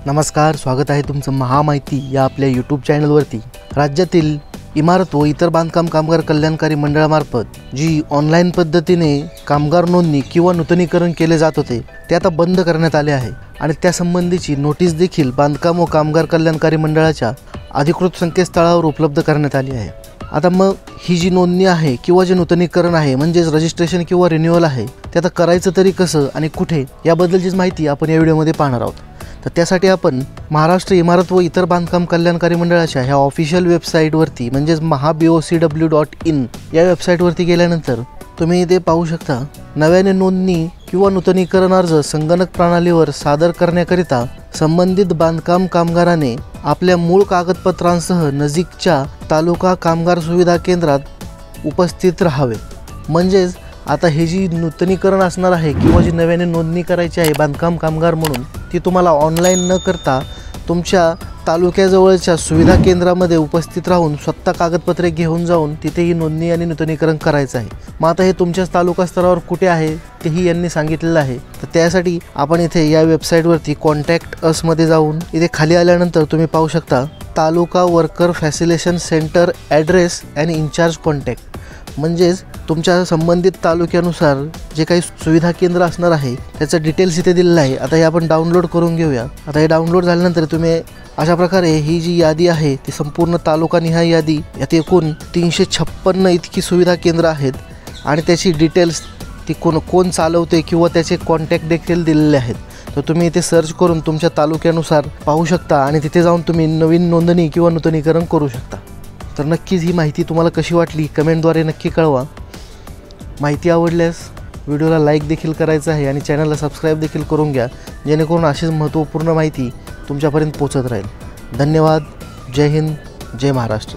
नमस्कार, स्वागत आहे तुमचं महामाहिती या आपल्या यूट्यूब चॅनलवरती। राज्यातील इमारत व इतर बांधकाम कामगार कल्याणकारी मंडळामार्फत जी ऑनलाईन पद्धतीने कामगार नोंदणी किंवा नूतनीकरण केले जात होते ते आता बंद करण्यात आले आहे आणि त्यासंबंधीची नोटीस देखील बांधकाम व कामगार कल्याणकारी मंडळाच्या अधिकृत संकेतस्थळावर उपलब्ध करण्यात आली आहे। आता मग ही जी नोंदणी आहे किंवा जे नूतनीकरण आहे म्हणजे रजिस्ट्रेशन किंवा रिन्यूअल आहे ते आता करायचं तरी कसं आणि कुठे याबद्दलची माहिती आपण या व्हिडिओमध्ये पाहणार आहोत। तर त्यासाठी आपण महाराष्ट्र इमारत व इतर बांधकाम कल्याणकारी मंडळाच्या ह्या ऑफिशियल वेबसाईटवरती म्हणजेच mahabocw.in या वेबसाईटवरती गेल्यानंतर तुम्ही इथे पाहू शकता, नव्याने नोंदणी किंवा नूतनीकरण अर्ज संगणक प्रणालीवर सादर करण्याकरिता संबंधित बांधकाम कामगाराने आपल्या मूळ कागदपत्रांसह नजीकच्या तालुका कामगार सुविधा केंद्रात उपस्थित राहावे। म्हणजेच आता हे जी नूतनीकरण असणार आहे किंवा जी नव्याने नोंदणी करायची आहे बांधकाम कामगार म्हणून ती तुम्हाला ऑनलाईन न करता तुमच्या तालुक्याजवळच्या सुविधा केंद्रामध्ये उपस्थित राहून स्वतः कागदपत्रे घेऊन जाऊन तिथे ही नोंदणी आणि नूतनीकरण करायचं आहे। मग आता हे तुमच्याच तालुका स्तरावर कुठे आहे तेही यांनी सांगितलेलं आहे। तर त्यासाठी आपण इथे या वेबसाईटवरती कॉन्टॅक्ट अस मध्ये जाऊन इथे खाली आल्यानंतर तुम्ही पाहू शकता taluka worker facilitation centre address and incharge contact, म्हणजेच तुमच्या संबंधित तालुक्यानुसार जे काही सुविधा केंद्र असणार आहे त्याचं डिटेल्स इथे दिलेलं आहे। आता हे आपण डाउनलोड करून घेऊया। आता हे डाउनलोड झाल्यानंतर तुम्ही अशा प्रकारे ही जी यादी आहे ती संपूर्ण तालुकानिहाय यादी, यात एकूण 356 इतकी सुविधा केंद्र आहेत आणि त्याची डिटेल्स ती कोण चालवते किंवा त्याचे कॉन्टॅक्ट देखील दिलेले आहेत। तर तुम्ही इथे सर्च करून तुमच्या तालुक्यानुसार पाहू शकता आणि तिथे जाऊन तुम्ही नवीन नोंदणी किंवा नूतनीकरण करू शकता। तर नक्कीच ही माहिती तुम्हाला कशी वाटली कमेंटद्वारे नक्की कळवा। माहिती आवडल्यास व्हिडिओला लाईक देखील करायचं आहे आणि चॅनलला सबस्क्राईब देखील करून घ्या, जेणेकरून अशीच महत्त्वपूर्ण माहिती तुमच्यापर्यंत पोहोचत राहील। धन्यवाद। जय हिंद, जय महाराष्ट्र।